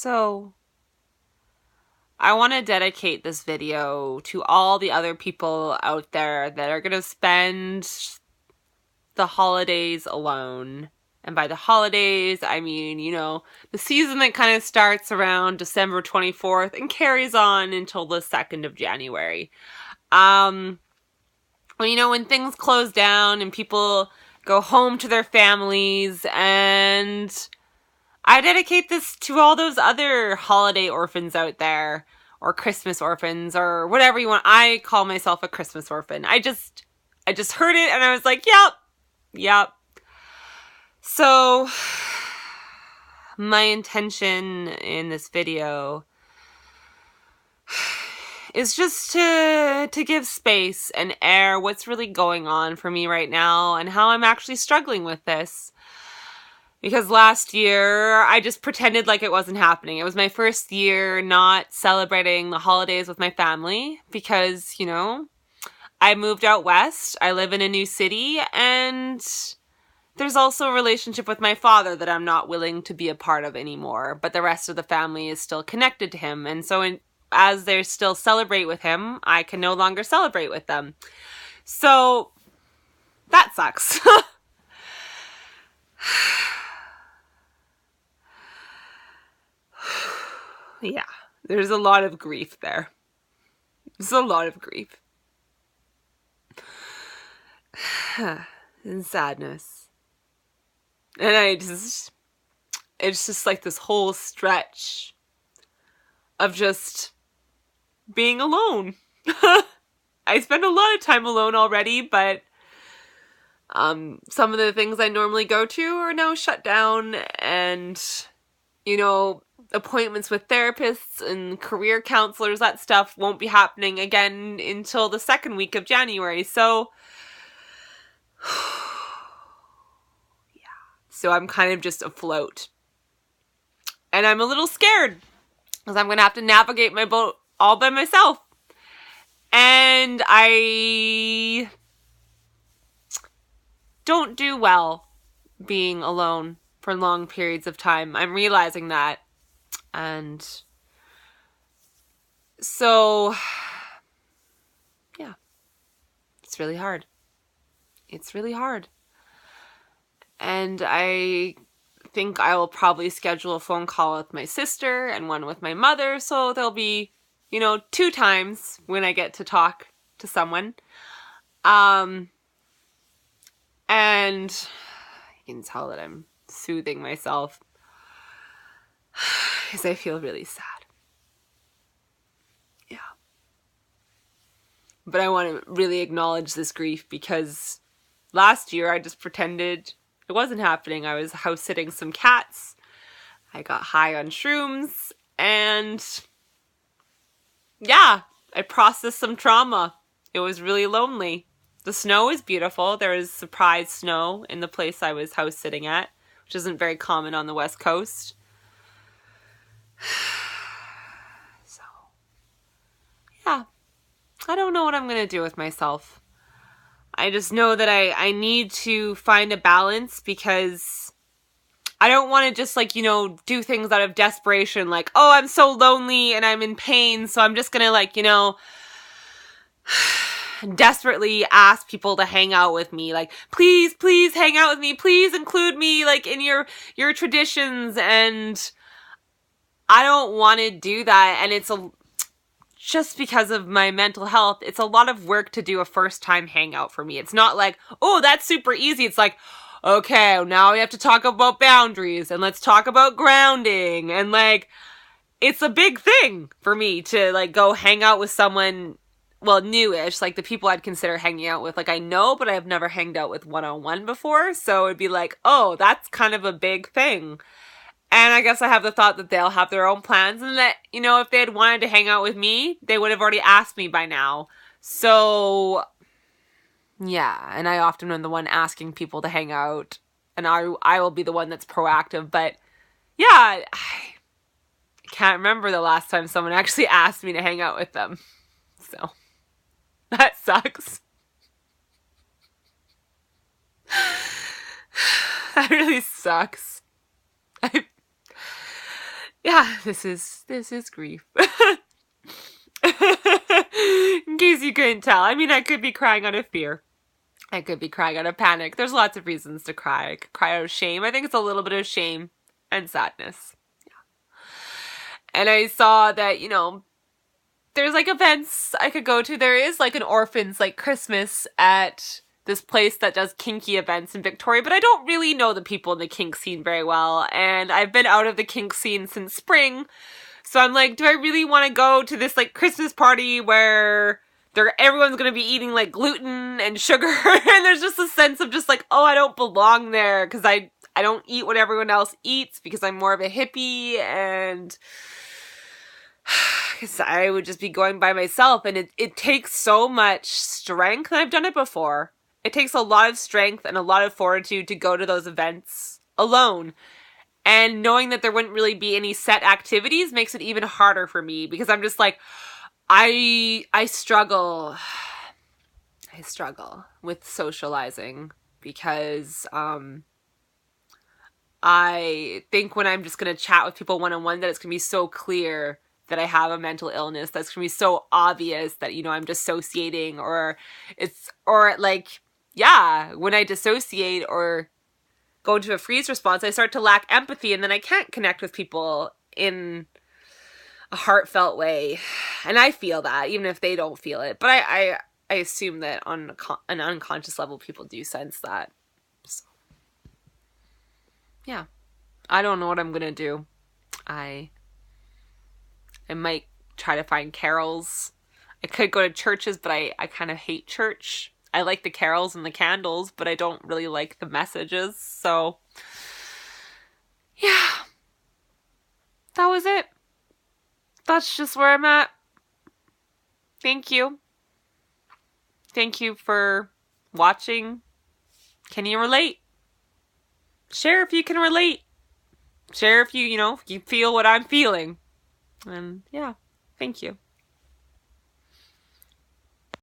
So, I want to dedicate this video to all the other people out there that are going to spend the holidays alone. And by the holidays, I mean, the season that kind of starts around December 24th and carries on until the 2nd of January. When things close down and people go home to their families, and I dedicate this to all those other holiday orphans out there, or Christmas orphans, or whatever you want. I call myself a Christmas orphan. I just heard it and I was like, yep. So, my intention in this video is just to give space and air what's really going on for me right now and how I'm actually struggling with this. Because last year, I just pretended like it wasn't happening. It was my first year not celebrating the holidays with my family because, I moved out west. I live in a new city, and there's also a relationship with my father that I'm not willing to be a part of anymore, but the rest of the family is still connected to him. And so as they still celebrate with him, I can no longer celebrate with them. So that sucks. Yeah, there's a lot of grief there. There's a lot of grief. And sadness. And it's just like this whole stretch of just being alone. I spend a lot of time alone already, but some of the things I normally go to are now shut down, and, appointments with therapists and career counselors, that stuff won't be happening again until the 2nd week of January. So, yeah. So I'm kind of just afloat. And I'm a little scared because I'm going to have to navigate my boat all by myself. And I don't do well being alone for long periods of time. I'm realizing that. And so, yeah, it's really hard. It's really hard. And I think I will probably schedule a phone call with my sister and one with my mother. So there'll be, 2 times when I get to talk to someone. And you can tell that I'm soothing myself because I feel really sad. Yeah. But I want to really acknowledge this grief because last year I just pretended it wasn't happening. I was house sitting some cats. I got high on shrooms, and yeah, I processed some trauma. It was really lonely. The snow was beautiful. There was surprise snow in the place I was house sitting at, which isn't very common on the West Coast. So, yeah, I don't know what I'm going to do with myself. I just know that I need to find a balance because I don't want to just do things out of desperation. Like, oh, I'm so lonely and I'm in pain. So I'm just going to desperately ask people to hang out with me. Like, please hang out with me. Please include me in your traditions. And I don't want to do that. And just because of my mental health, it's a lot of work to do a first time hangout for me. It's not like, oh, that's super easy. It's like, okay, now we have to talk about boundaries and let's talk about grounding. And it's a big thing for me to go hang out with someone, well, newish, the people I'd consider hanging out with. I know, but I've never hanged out with one-on-one before. So it'd be oh, that's kind of a big thing. And I guess I have the thought that they'll have their own plans and that, if they had wanted to hang out with me, they would have already asked me by now. So, yeah. And I often am the one asking people to hang out. And I will be the one that's proactive. But, yeah, I can't remember the last time someone actually asked me to hang out with them. So, that sucks. That really sucks. Yeah, this is grief. In case you couldn't tell. I mean, I could be crying out of fear. I could be crying out of panic. There's lots of reasons to cry. I could cry out of shame. I think it's a little bit of shame and sadness. And I saw that, there's like events I could go to. There is like an orphans like Christmas at this place that does kinky events in Victoria, but I don't really know the people in the kink scene very well. And I've been out of the kink scene since spring. So I'm like, do I really want to go to this like Christmas party where everyone's going to be eating like gluten and sugar? And there's just a sense of just like, oh, I don't belong there because I don't eat what everyone else eats because I'm more of a hippie, and because I would just be going by myself, and it takes so much strength, and I've done it before. It takes a lot of strength and a lot of fortitude to go to those events alone. And knowing that there wouldn't really be any set activities makes it even harder for me, because I'm just like, I struggle. I struggle with socializing because I think when I'm just going to chat with people one-on-one that it's going to be so clear that I have a mental illness, that's going to be so obvious that, I'm dissociating, or when I dissociate or go into a freeze response, I start to lack empathy, and then I can't connect with people in a heartfelt way. And I feel that, even if they don't feel it. But I assume that on an unconscious level, people do sense that. So, yeah. I don't know what I'm going to do. I might try to find carols. I could go to churches, but I kind of hate church. I like the carols and the candles, but I don't really like the messages. So, yeah. That was it. That's just where I'm at. Thank you. Thank you for watching. Can you relate? Share if you can relate. Share if you, you feel what I'm feeling. And yeah, thank you.